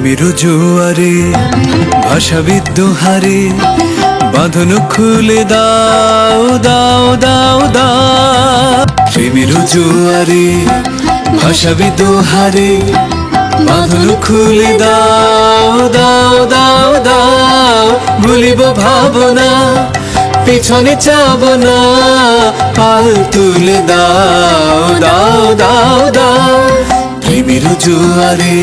প্রেমের জোয়ারে ভাষা বিদ্রোহারে বাঁধন খুলে দাও দাও দাও দাও। প্রেমের জোয়ারে ভাষা বিদ্রোহারে বাঁধন খুলে দাও দাও দাও দাও। ভুলিব ভাবনা পিছনে চাব না, পাল তুলে দাও দাও দাও দাও। প্রেমের জোয়ারে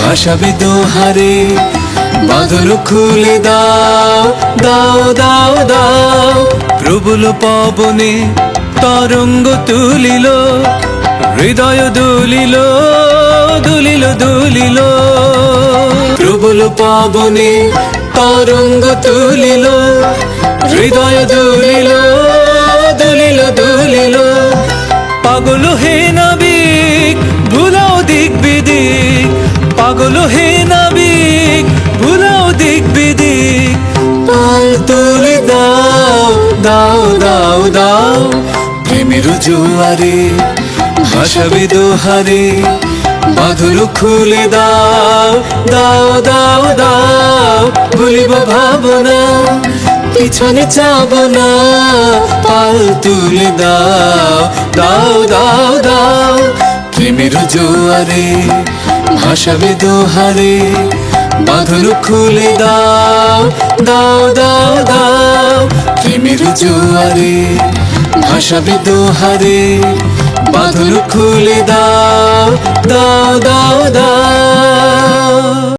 ভাষা বিদ্রোহারে বাঁধন খুলে দাও দাও দাও দাও। প্রবল পবনে তরঙ্গ তুলিল, হৃদয় দুলিল দুলিল দুলিল। প্রবল পবনে তরঙ্গ তুলিল, হৃদয় দুলিল দুলিল দুলিল। পাগল হে নাবিক ভুলাও দিক বিদিক, পাগল হে নাবিক ভুলাও দিক বিদিক। পাল তুলে দাও দাও দাও দাও। প্রেমের জোয়ারে ভাষা বিদ্রোহারে বাঁধন খুলে দাও দাও দাও দাও। ভুলিব ভাবনা পিছনে চাব না, পাল তুলে দাও দাও দাও দাও। প্রেমের জোয়ারে ভাষা বিদ্রোহারে বাঁধন খুলে দাও দাও দাও দাও। প্রেমের জোয়ারে ভাষা বিদ্রোহারে বাঁধন খুলে দাও দাও দাও দাও।